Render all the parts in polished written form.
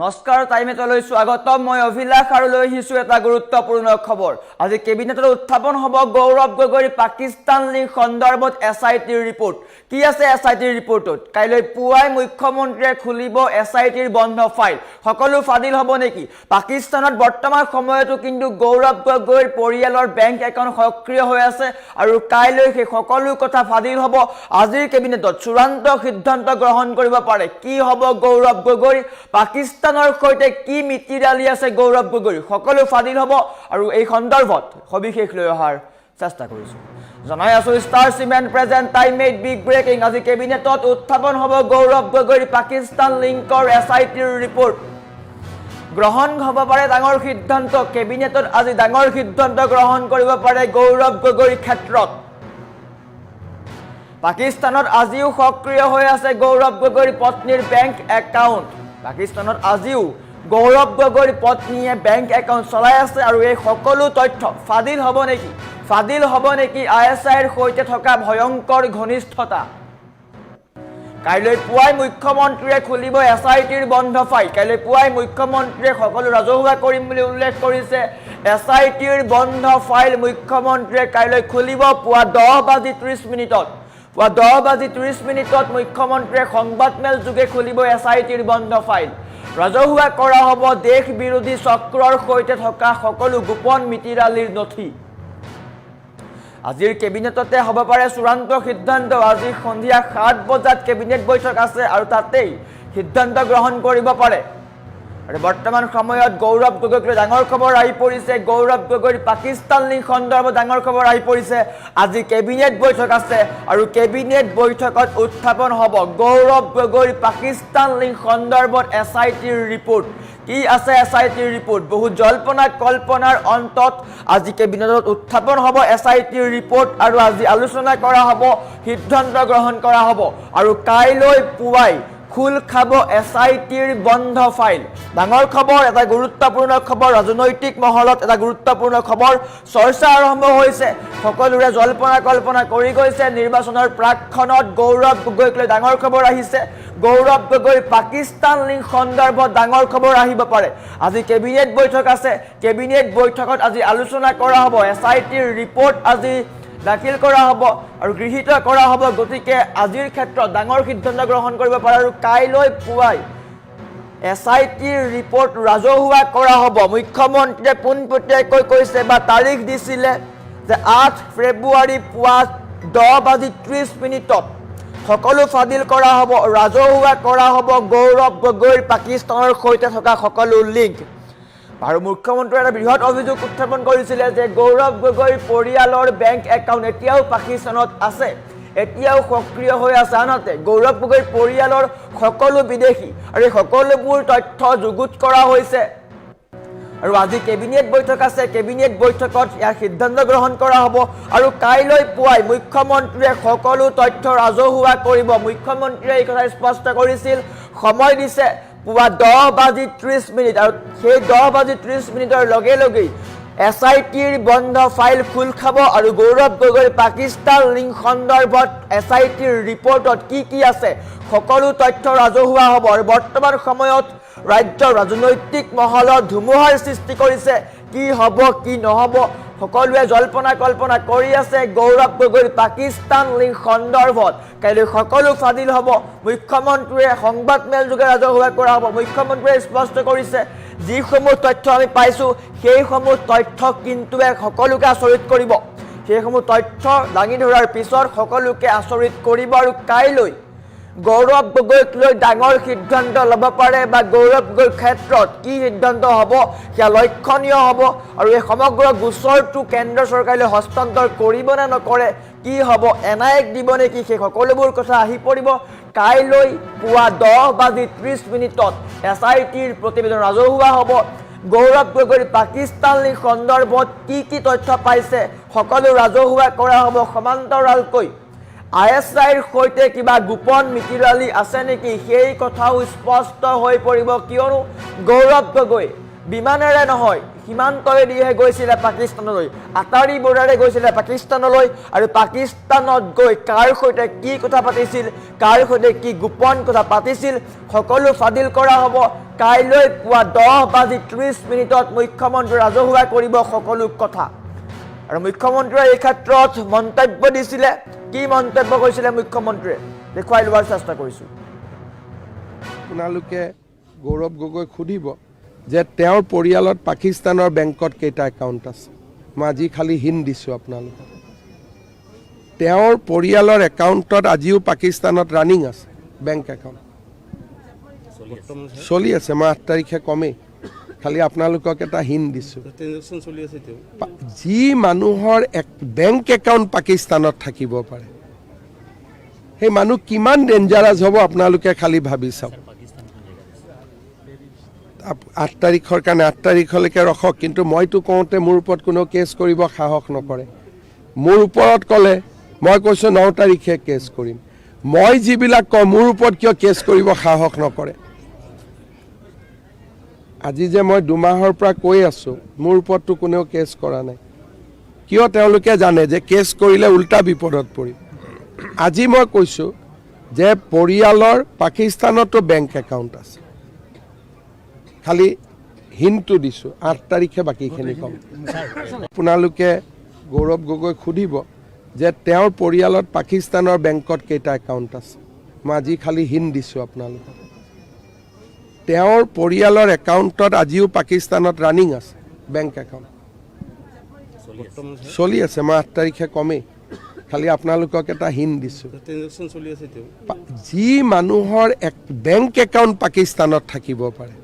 নমস্কাৰ টাইমেটলৈ স্বাগতম মই অভিলাষ আৰু লৈ আহিছো এটা গুৰুত্বপূৰ্ণ খবৰ আজি কেবিনেটত উত্থাপন হ'ব গৌৰৱ গগৈৰ পাকিস্তান লিংক সন্দৰ্ভত এসআইটিৰ ৰিপৰ্ট কি আছে এসআইটিৰ ৰিপৰ্টত কাইলৈ পুৱাই মুখ্যমন্ত্ৰীয়ে খুলিব এসআইটিৰ বন্ধ ফাইল সকলো ফাদিল হ'ব নেকি পাকিস্তানত বৰ্তমান সময়তো কিন্তু গৌৰৱ গগৈৰ পৰিয়ালৰ বেংক একাউণ্ট সক্ৰিয় হৈ আছে আৰু কাইলৈ সেই সকলো কথা ফাদিল হ'ব আজিৰ কেবিনেটত চূড়ান্ত সিদ্ধান্ত গ্ৰহণ কৰিব পাৰে কি হ'ব গৌৰৱ গগৈৰ পাকিস্তান সৈতে কি মিতিৰালি আছে গৌৰৱ গগৈ সকলো ফাদিল হ'ব আৰু এই সন্দৰ্ভত সবিশেষ লৈ অহাৰ চেষ্টা কৰিছো জনাই আছো star cement present time made big breaking আজি কেবিনেটত উত্থাপন হ'ব গৌৰৱ গগৈৰ পাকিস্তান লিংকৰ এসআইটিৰ ৰিপৰ্ট গ্ৰহণ হ'ব পাৰে ডাঙৰ সিদ্ধান্ত কেবিনেটত আজি ডাঙৰ সিদ্ধান্ত গ্ৰহণ কৰিব পাৰে গৌৰৱ গগৈৰ ক্ষেত্ৰত পাকিস্তানত আজিও সক্ৰিয় হৈ আছে গৌৰৱ গগৈৰ পত্নীৰ বেংক একাউণ্ট পাকিস্তানত আজিও গৌৰৱ গগৈৰ পত্নীয়ে বেংক একাউণ্ট চলাই আছে আৰু এই সকলো তথ্য ফাদিল হ'ব নেকি আইএসআইৰ সৈতে থকা ভয়ংকৰ ঘনিষ্ঠতা কাইলৈ পুৱাই মুখ্যমন্ত্ৰীয়ে খুলিব এসআইটিৰ বন্ধ ফাইল কাইলৈ পুৱাই মুখ্যমন্ত্ৰীয়ে সকলো ৰাজহুৱা কৰিম বুলি উল্লেখ কৰিছে এসআইটিৰ বন্ধ ফাইল মুখ্যমন্ত্ৰীয়ে কাইলৈ খুলিব পুৱা 10:30 মিনিটত পুৱা 10:30 মিনিটত মুখ্যমন্ত্ৰীয়ে সংবাদমেল যোগে খুলিব এসআইটিৰ বন্ধ ফাইল ৰাজহুৱা কৰা হ'ব দেশ বিৰোধী চক্ৰৰ সৈতে থকা সকলো গোপন মিতিৰালিৰ নথি আজিৰ কেবিনেটতে হ'ব পাৰে চূড়ান্ত সিদ্ধান্ত আজি সন্ধিয়া 7 বজাত কেবিনেট বৈঠক আছে আৰু তাতেই সিদ্ধান্ত গ্ৰহণ কৰিব পাৰে আৰু বৰ্তমান সময়ত গৌৰৱ গগৈক ডাঙৰ খবৰ আহি পৰিছে গৌৰৱ গগৈৰ পাকিস্তান লিংক সন্দৰ্ভত ডাঙৰ খবৰ আহি পৰিছে আজি কেবিনেট বৈঠক আছে আৰু কেবিনেট বৈঠকত উত্থাপন হ'ব গৌৰৱ গগৈৰ পাকিস্তান লিংক সন্দৰ্ভত এসআইটিৰ ৰিপৰ্ট কি আছে এসআইটিৰ ৰিপৰ্ট বহু জল্পনা কল্পনাৰ অন্তত আজি কেবিনেটত উত্থাপন হ'ব এসআইটিৰ ৰিপৰ্ট আৰু আজি আলোচনা কৰা হ'ব সিদ্ধান্ত গ্ৰহণ কৰা হ'ব আৰু কাইলৈ পুৱাই খুল খাব এসআইটিৰ বন্ধ ফাইল ডাঙৰ খবৰ এটা গুৰুত্বপূৰ্ণ খবৰ ৰাজনৈতিক মহলত এটা গুৰুত্বপূৰ্ণ খবৰ চৰ্চা আৰম্ভ হৈছে সকলোৰে জল্পনা কল্পনা কৰি গৈছে নিৰ্বাচনৰ প্ৰাকখনত গৌৰৱ গগৈক লৈ ডাঙৰ খবৰ আহিছে গৌৰৱ গগৈৰ পাকিস্তান লিংক সন্দৰ্ভত ডাঙৰ খবৰ আহিব পাৰে আজি কেবিনেট বৈঠক আছে কেবিনেট বৈঠকত আজি আলোচনা কৰা হ'ব এসআইটিৰ ৰিপৰ্ট আজি দাখিল কৰা হ'ব আৰু গৃহীত কৰা হ'ব গতিকে আজিৰ ক্ষেত্ৰত ডাঙৰ সিদ্ধান্ত গ্ৰহণ কৰিব পাৰে আৰু কাইলৈ পুৱাই এসআইটিৰ ৰিপৰ্ট ৰাজহুৱা কৰা হ'ব মুখ্যমন্ত্ৰীয়ে পোনপটীয়াকৈ কৈছে বা তাৰিখ দিছিলে যে 8 ফেব্ৰুৱাৰী পুৱা 10:30 মিনিটত সকলো ফাদিল কৰা হ'ব ৰাজহুৱা কৰা হ'ব গৌৰৱ গগৈৰ পাকিস্তানৰ সৈতে থকা সকলো লিংক আৰু মুখ্যমন্ত্ৰীয়ে এটা বৃহৎ অভিযোগ উত্থাপন কৰিছিলে যে গৌৰৱ গগৈৰ পৰিয়ালৰ বেংক একাউণ্ট এতিয়াও পাকিস্তানত আছে এতিয়াও সক্ৰিয় হৈ আছে আনহাতে গৌৰৱ গগৈৰ পৰিয়ালৰ সকলো বিদেশী আৰু এই সকলোবোৰ তথ্য যুগুত কৰা হৈছে আৰু আজি কেবিনেট বৈঠক আছে কেবিনেট বৈঠকত ইয়াৰ সিদ্ধান্ত গ্ৰহণ কৰা হ'ব আৰু কাইলৈ পুৱাই মুখ্যমন্ত্ৰীয়ে সকলো তথ্য ৰাজহুৱা কৰিব মুখ্যমন্ত্ৰীয়ে এই কথা স্পষ্ট কৰিছিল সময় দিছে পুৱা 10:30 মিনিট আৰু সেই 10:30 মিনিটৰ লগে লগেই এসআইটিৰ বন্ধ ফাইল খুল খাব আৰু গৌৰৱ গগৈৰ পাকিস্তান লিংক সন্দৰ্ভত এসআইটিৰ ৰিপৰ্টত কি আছে সকলো তথ্য ৰাজহুৱা হ'ব আৰু বৰ্তমান সময়ত ৰাজ্যৰ ৰাজনৈতিক মহলত ধুমুহাৰ সৃষ্টি কৰিছে কি হ'ব কি নহ'ব সকলোৱে জল্পনা কল্পনা কৰি আছে গৌৰৱ গগৈৰ পাকিস্তান লিংক সন্দৰ্ভত কাইলৈ সকলো ফাদিল হ'ব মুখ্যমন্ত্ৰীয়ে সংবাদমেল যোগে ৰাজহুৱা কৰা হ'ব মুখ্যমন্ত্ৰীয়ে স্পষ্ট কৰিছে যিসমূহ তথ্য আমি পাইছোঁ সেইসমূহ তথ্য কিন্তু সকলোকে আচৰিত কৰিব সেইসমূহ তথ্য দাঙি ধৰাৰ পিছত সকলোকে আচৰিত কৰিব আৰু কাইলৈ গৌৰৱ গগৈক লৈ ডাঙৰ সিদ্ধান্ত ল'ব পাৰে বা গৌৰৱ গগৈৰ ক্ষেত্ৰত কি সিদ্ধান্ত হ'ব সেয়া লক্ষণীয় হ'ব আৰু এই সমগ্ৰ গোচৰটো কেন্দ্ৰ চৰকাৰলৈ হস্তান্তৰ কৰিব নে নকৰে কি হ'ব এনআইএক দিব নেকি সেই সকলোবোৰ কথা আহি পৰিব কাইলৈ পুৱা 10:30 মিনিটত এসআইটিৰ প্ৰতিবেদন ৰাজহুৱা হ'ব গৌৰৱ গগৈৰ পাকিস্তান লিংক সন্দৰ্ভত কি তথ্য পাইছে সকলো ৰাজহুৱা কৰা হ'ব সমান্তৰালকৈ আইএসআইৰ সৈতে কিবা গোপন মিতিৰালি আছে নেকি সেই কথাও স্পষ্ট হৈ পৰিব কিয়নো গৌৰৱ গগৈ বিমানেৰে নহয় সীমান্তৰেদিহে গৈছিলে পাকিস্তানলৈ আটাৰী বৰ্ডাৰে গৈছিলে পাকিস্তানলৈ আৰু পাকিস্তানত গৈ কাৰ সৈতে কি কথা পাতিছিল কাৰ সৈতে কি গোপন কথা পাতিছিল সকলো ফাদিল কৰা হ'ব কাইলৈ পুৱা 10:30 মুখ্যমন্ত্ৰী ৰাজহুৱা কৰিব সকলো কথা আৰু মুখ্যমন্ত্ৰীয়ে এই ক্ষেত্ৰত মন্তব্য দিছিলে কি মন্তব্য কৰিছিলে মুখ্যমন্ত্ৰীয়ে দেখুৱাই লোৱাৰ চেষ্টা কৰিছোঁ আপোনালোকে গৌৰৱ গগৈ খুদিব যে তেওঁৰ পৰিয়ালত পাকিস্তানৰ বেংকত কেইটা একাউণ্ট আছে মই আজি খালি হিন দিছোঁ আপোনালোকক তেওঁৰ পৰিয়ালৰ একাউণ্টত আজিও পাকিস্তানত ৰানিং আছে বেংক একাউণ্ট চলি আছে মই 8 তাৰিখে কমেই খালি আপোনালোকক এটা হিন দিছোঁ যি মানুহৰ বেংক একাউণ্ট পাকিস্তানত থাকিব পাৰে সেই মানুহ কিমান ডেঞ্জাৰাছ হ'ব আপোনালোকে খালি ভাবি চাওক 8 তাৰিখৰ কাৰণে 8 তাৰিখলৈকে ৰখক কিন্তু মইতো কওঁতে মোৰ ওপৰত কোনো কেছ কৰিব সাহস নকৰে মোৰ ওপৰত ক'লে মই কৈছোঁ 9 তাৰিখে কেছ কৰিম মই যিবিলাক কওঁ মোৰ ওপৰত কিয় কেছ কৰিব সাহস নকৰে আজি যে মই 2 মাহৰ পৰা কৈ আছোঁ মোৰ ওপৰততো কোনেও কেছ কৰা নাই কিয় তেওঁলোকে জানে যে কেছ কৰিলে উল্টা বিপদত পৰিম আজি মই কৈছোঁ যে পৰিয়ালৰ পাকিস্তানতো বেংক একাউণ্ট আছে খালি হিনটো দিছোঁ 8 তাৰিখে বাকীখিনি ক'ম আপোনালোকে গৌৰৱ গগৈ খুদিব যে তেওঁৰ পৰিয়ালত পাকিস্তানৰ বেংকত কেইটা একাউণ্ট আছে মই আজি খালি হিন দিছোঁ আপোনালোকক তেওঁৰ পৰিয়ালৰ একাউণ্টত আজিও পাকিস্তানত ৰানিং আছে বেংক একাউণ্ট চলি আছে মই 8 তাৰিখে কমেই খালি আপোনালোকক এটা হিন দিছোঁ যি মানুহৰ বেংক একাউণ্ট পাকিস্তানত থাকিব পাৰে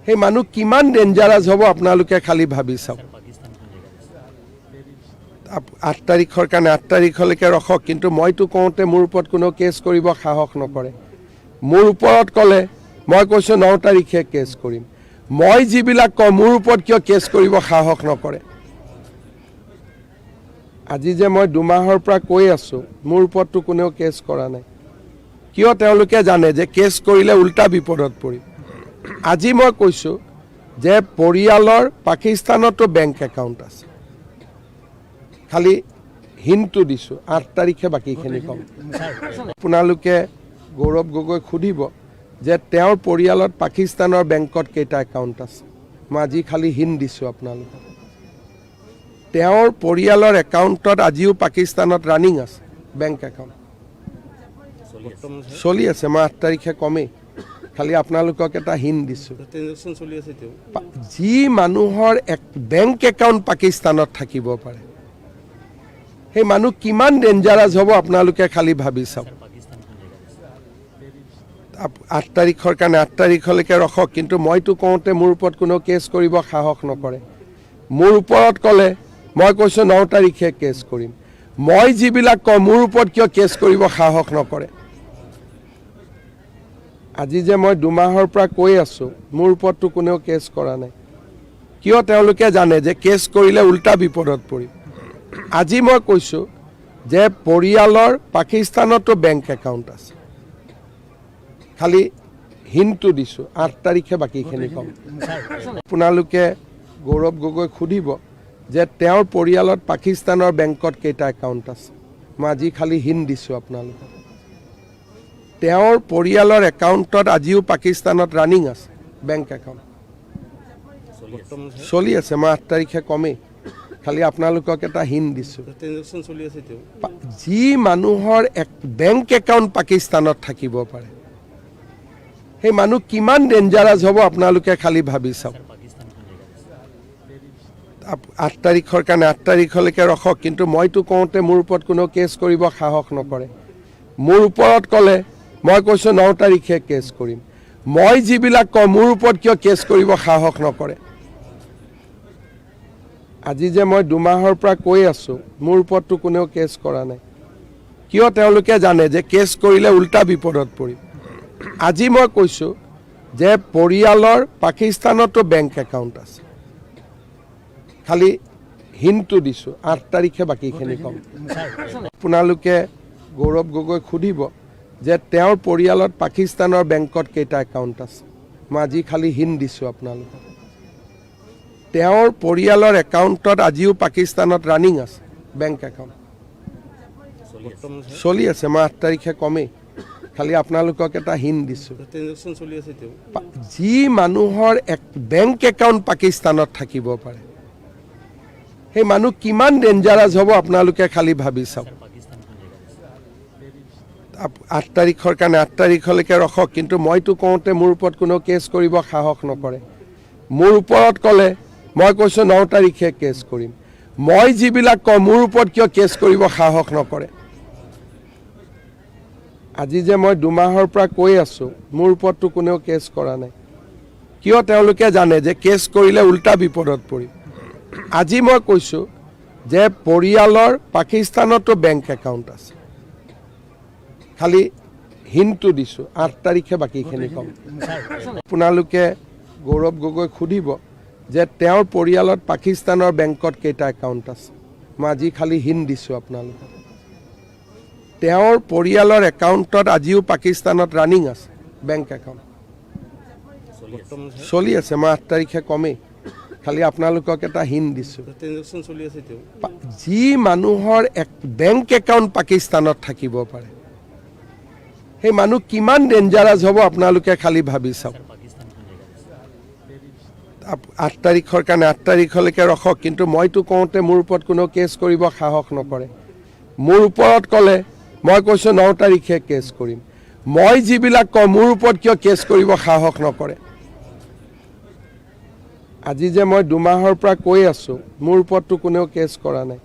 সেই মানুহ কিমান ডেঞ্জাৰাছ হ'ব আপোনালোকে খালি ভাবি চাওক 8 তাৰিখৰ কাৰণে 8 তাৰিখলৈকে ৰখক কিন্তু মইতো কওঁতে মোৰ ওপৰত কোনো কেছ কৰিব সাহস নকৰে মোৰ ওপৰত ক'লে মই কৈছোঁ 9 তাৰিখে কেছ কৰিম মই যিবিলাক কওঁ মোৰ ওপৰত কিয় কেছ কৰিব সাহস নকৰে আজি যে মই 2 মাহৰ পৰা কৈ আছোঁ মোৰ ওপৰততো কোনেও কেছ কৰা নাই কিয় তেওঁলোকে জানে যে কেছ কৰিলে উল্টা বিপদত পৰিম আজি মই কৈছোঁ যে পৰিয়ালৰ পাকিস্তানতো বেংক একাউণ্ট আছে খালি হিনটো দিছোঁ 8 তাৰিখে বাকীখিনি ক'ম আপোনালোকে গৌৰৱ গগৈ খুদিব যে তেওঁৰ পৰিয়ালত পাকিস্তানৰ বেংকত কেইটা একাউণ্ট আছে মই আজি খালি হিন দিছোঁ আপোনালোকক তেওঁৰ পৰিয়ালৰ একাউণ্টত আজিও পাকিস্তানত ৰানিং আছে বেংক একাউণ্ট চলি আছে মই 8 তাৰিখে কমেই খালি আপোনালোকক এটা হিন দিছোঁ যি মানুহৰ বেংক একাউণ্ট পাকিস্তানত থাকিব পাৰে সেই মানুহ কিমান ডেঞ্জাৰাছ হ'ব আপোনালোকে খালি ভাবি চাওক 8 তাৰিখৰ কাৰণে 8 তাৰিখলৈকে ৰখক কিন্তু মইতো কওঁতে মোৰ ওপৰত কোনো কেছ কৰিব সাহস নকৰে মোৰ ওপৰত ক'লে মই কৈছোঁ 9 তাৰিখে কেছ কৰিম মই যিবিলাক কওঁ মোৰ ওপৰত কিয় কেছ কৰিব সাহস নকৰে আজি যে মই 2 মাহৰ পৰা কৈ আছোঁ মোৰ ওপৰততো কোনেও কেছ কৰা নাই কিয় তেওঁলোকে জানে যে কেছ কৰিলে উল্টা বিপদত পৰিম আজি মই কৈছোঁ যে পৰিয়ালৰ পাকিস্তানতো বেংক একাউণ্ট আছে খালি হিনটো দিছোঁ 8 তাৰিখে বাকীখিনি ক'ম আপোনালোকে গৌৰৱ গগৈ খুদিব যে তেওঁৰ পৰিয়ালত পাকিস্তানৰ বেংকত কেইটা একাউণ্ট আছে মই আজি খালি হিন দিছোঁ আপোনালোকক তেওঁৰ পৰিয়ালৰ একাউণ্টত আজিও পাকিস্তানত ৰানিং আছে বেংক একাউণ্ট চলি আছে মই 8 তাৰিখে কমেই খালি আপোনালোকক এটা হিন দিছোঁ যি মানুহৰ বেংক একাউণ্ট পাকিস্তানত থাকিব পাৰে সেই মানুহ কিমান ডেঞ্জাৰাছ হ'ব আপোনালোকে খালি ভাবি চাওক 8 তাৰিখৰ কাৰণে 8 তাৰিখলৈকে ৰখক কিন্তু মইতো কওঁতে মোৰ ওপৰত কোনো কেছ কৰিব সাহস নকৰে মোৰ ওপৰত ক'লে মই কৈছোঁ 9 তাৰিখে কেছ কৰিম মই যিবিলাক কওঁ মোৰ ওপৰত কিয় কেছ কৰিব সাহস নকৰে আজি যে মই 2 মাহৰ পৰা কৈ আছোঁ মোৰ ওপৰততো কোনেও কেছ কৰা নাই কিয় তেওঁলোকে জানে যে কেছ কৰিলে উল্টা বিপদত পৰিম আজি মই কৈছোঁ যে পৰিয়ালৰ পাকিস্তানতো বেংক একাউণ্ট আছে খালি হিনটো দিছোঁ 8 তাৰিখে বাকীখিনি ক'ম আপোনালোকে গৌৰৱ গগৈ খুদিব যে তেওঁৰ পৰিয়ালত পাকিস্তানৰ বেংকত কেইটা একাউণ্ট আছে মই আজি খালি হিন দিছোঁ আপোনালোকক তেওঁৰ পৰিয়ালৰ একাউণ্টত আজিও পাকিস্তানত ৰানিং আছে বেংক একাউণ্ট চলি আছে মই 8 তাৰিখে কমেই খালি আপোনালোকক এটা হিন দিছোঁ যি মানুহৰ বেংক একাউণ্ট পাকিস্তানত থাকিব পাৰে সেই মানুহ কিমান ডেঞ্জাৰাছ হ'ব আপোনালোকে খালি ভাবি চাওক 8 তাৰিখৰ কাৰণে 8 তাৰিখলৈকে ৰখক কিন্তু মইতো কওঁতে মোৰ ওপৰত কোনো কেছ কৰিব সাহস নকৰে মোৰ ওপৰত ক'লে মই কৈছোঁ 9 তাৰিখে কেছ কৰিম মই যিবিলাক কওঁ মোৰ ওপৰত কিয় কেছ কৰিব সাহস নকৰে আজি যে মই 2 মাহৰ পৰা কৈ আছোঁ মোৰ ওপৰততো কোনেও কেছ কৰা নাই কিয় তেওঁলোকে জানে যে কেছ কৰিলে উল্টা বিপদত পৰিম আজি মই কৈছোঁ যে পৰিয়ালৰ পাকিস্তানতো বেংক একাউণ্ট আছে খালি হিনটো দিছোঁ 8 তাৰিখে বাকীখিনি ক'ম আপোনালোকে গৌৰৱ গগৈক সুধিব যে তেওঁৰ পৰিয়ালত পাকিস্তানৰ বেংকত কেইটা একাউণ্ট আছে মই আজি খালি হিন দিছোঁ আপোনালোকক তেওঁৰ পৰিয়ালৰ একাউণ্টত আজিও পাকিস্তানত ৰানিং আছে বেংক একাউণ্ট চলি আছে মই 8 তাৰিখে কমেই খালি আপোনালোকক এটা হিন দিছোঁ যি মানুহৰ বেংক একাউণ্ট পাকিস্তানত থাকিব পাৰে সেই মানুহ কিমান ডেঞ্জাৰাছ হ'ব আপোনালোকে খালি ভাবি চাওক 8 তাৰিখৰ কাৰণে 8 তাৰিখলৈকে ৰখক কিন্তু মইতো কওঁতে মোৰ ওপৰত কোনো কেছ কৰিব সাহস নকৰে মোৰ ওপৰত ক'লে মই কৈছোঁ 9 তাৰিখে কেছ কৰিম মই যিবিলাক কওঁ মোৰ ওপৰত কিয় কেছ কৰিব সাহস নকৰে আজি যে মই 2 মাহৰ পৰা কৈ আছোঁ মোৰ ওপৰততো কোনেও কেছ কৰা নাই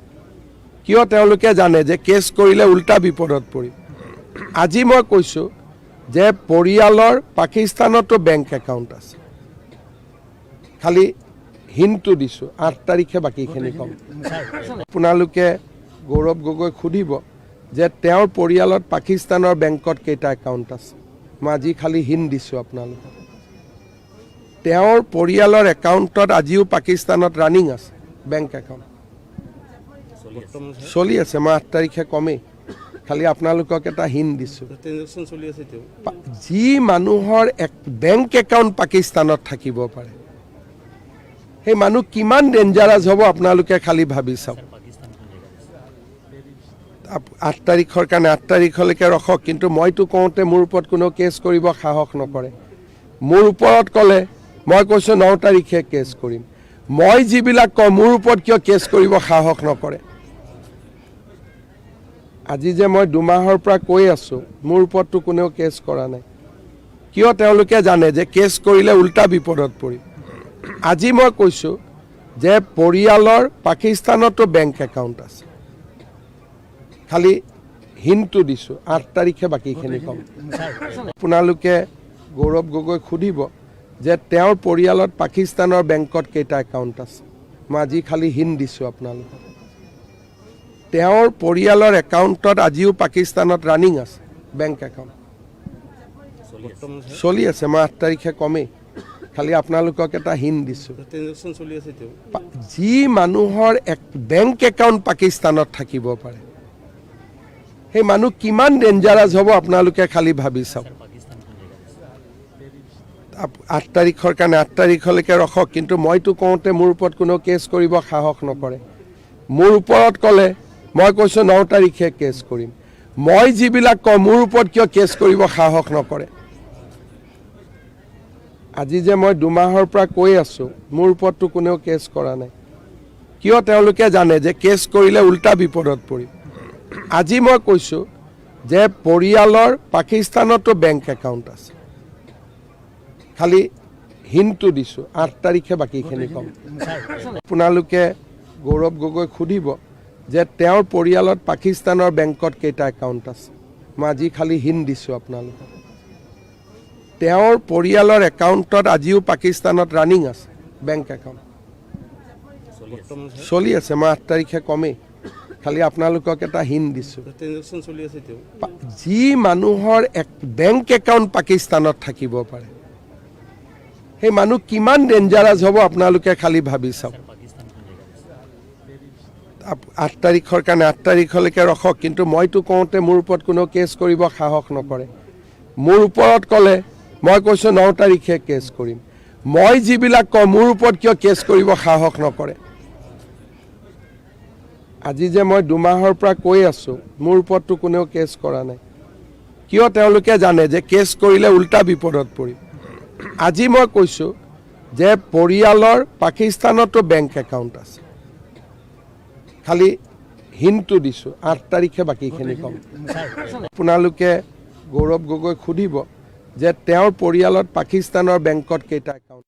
কিয় তেওঁলোকে জানে যে কেছ কৰিলে উল্টা বিপদত পৰিম আজি মই কৈছোঁ যে পৰিয়ালৰ পাকিস্তানতো বেংক একাউণ্ট আছে খালি হিনটো দিছোঁ 8 তাৰিখে বাকীখিনি ক'ম আপোনালোকে গৌৰৱ গগৈক সুধিব যে তেওঁৰ পৰিয়ালত পাকিস্তানৰ বেংকত কেইটা একাউণ্ট আছে মই আজি খালি হিন দিছোঁ আপোনালোকক তেওঁৰ পৰিয়ালৰ একাউণ্টত আজিও পাকিস্তানত ৰানিং আছে বেংক একাউণ্ট চলি আছে মই 8 তাৰিখে কমেই খালি আপোনালোকক এটা হিন দিছোঁ যি মানুহৰ বেংক একাউণ্ট পাকিস্তানত থাকিব পাৰে সেই মানুহ কিমান ডেঞ্জাৰাছ হ'ব আপোনালোকে খালি ভাবি চাওক 8 তাৰিখৰ কাৰণে 8 তাৰিখলৈকে ৰখক কিন্তু মইতো কওঁতে মোৰ ওপৰত কোনো কেছ কৰিব সাহস নকৰে মোৰ ওপৰত ক'লে মই কৈছোঁ 9 তাৰিখে কেছ কৰিম মই যিবিলাক কওঁ মোৰ ওপৰত কিয় কেছ কৰিব সাহস নকৰে আজি যে মই 2 মাহৰ পৰা কৈ আছোঁ মোৰ ওপৰততো কোনেও কেছ কৰা নাই কিয় তেওঁলোকে জানে যে কেছ কৰিলে উল্টা বিপদত পৰিম আজি মই কৈছোঁ যে পৰিয়ালৰ পাকিস্তানতো বেংক একাউণ্ট আছে খালি হিনটো দিছোঁ 8 তাৰিখে বাকীখিনি ক'ম আপোনালোকে গৌৰৱ গগৈক সুধিব যে তেওঁৰ পৰিয়ালত পাকিস্তানৰ বেংকত কেইটা একাউণ্ট আছে মই আজি খালি হিন দিছোঁ আপোনালোকক তেওঁৰ পৰিয়ালৰ একাউণ্টত আজিও পাকিস্তানত ৰানিং আছে বেংক একাউণ্ট চলি আছে মই 8 তাৰিখে কমেই খালি আপোনালোকক এটা হিন দিছোঁ যি মানুহৰ বেংক একাউণ্ট পাকিস্তানত থাকিব পাৰে সেই মানুহ কিমান ডেঞ্জাৰাছ হ'ব আপোনালোকে খালি ভাবি চাওক 8 তাৰিখৰ কাৰণে 8 তাৰিখলৈকে ৰখক কিন্তু মইতো কওঁতে মোৰ ওপৰত কোনো কেছ কৰিব সাহস নকৰে মোৰ ওপৰত ক'লে মই কৈছোঁ 9 তাৰিখে কেছ কৰিম মই যিবিলাক কওঁ মোৰ ওপৰত কিয় কেছ কৰিব সাহস নকৰে আজি যে মই 2 মাহৰ পৰা কৈ আছোঁ মোৰ ওপৰততো কোনেও কেছ কৰা নাই কিয় তেওঁলোকে জানে যে কেছ কৰিলে উল্টা বিপদত পৰিম আজি মই কৈছোঁ যে পৰিয়ালৰ পাকিস্তানতো বেংক একাউণ্ট আছে খালি হিনটো দিছোঁ 8 তাৰিখে বাকীখিনি ক'ম আপোনালোকে গৌৰৱ গগৈক সুধিব যে তেওঁৰ পৰিয়ালত পাকিস্তানৰ বেংকত কেইটা একাউণ্ট আছে মই আজি খালি হিন দিছোঁ আপোনালোকক তেওঁৰ পৰিয়ালৰ একাউণ্টত আজিও পাকিস্তানত ৰানিং আছে বেংক একাউণ্ট চলি আছে মই 8 তাৰিখে কমেই খালি আপোনালোকক এটা হিন দিছোঁ যি মানুহৰ বেংক একাউণ্ট পাকিস্তানত থাকিব পাৰে সেই মানুহ কিমান ডেঞ্জাৰাছ হ'ব আপোনালোকে খালি ভাবি চাওক 8 তাৰিখৰ কাৰণে 8 তাৰিখলৈকে ৰখক কিন্তু মইতো কওঁতে মোৰ ওপৰত কোনো কেছ কৰিব সাহস নকৰে মোৰ ওপৰত ক'লে মই কৈছোঁ 9 তাৰিখে কেছ কৰিম। মই যিবিলাক কওঁ মোৰ ওপৰত কিয় কেছ কৰিব সাহস নকৰে? আজি যে মই 2 মাহৰ পৰা কৈ আছোঁ মোৰ ওপৰততো কোনেও কেছ কৰা নাই। কিয় তেওঁলোকে জানে যে কেছ কৰিলে উল্টা বিপদত পৰিম। আজি মই কৈছোঁ যে পৰিয়ালৰ পাকিস্তানতো বেংক একাউণ্ট আছে। খালি হিণ্টটো দিছোঁ, 8 তাৰিখে বাকীখিনি ক'ম। আপোনালোকে গৌৰৱ গগৈক সুধিব যে তেওঁৰ পৰিয়ালত পাকিস্তানৰ বেংকত কেইটা একাউণ্ট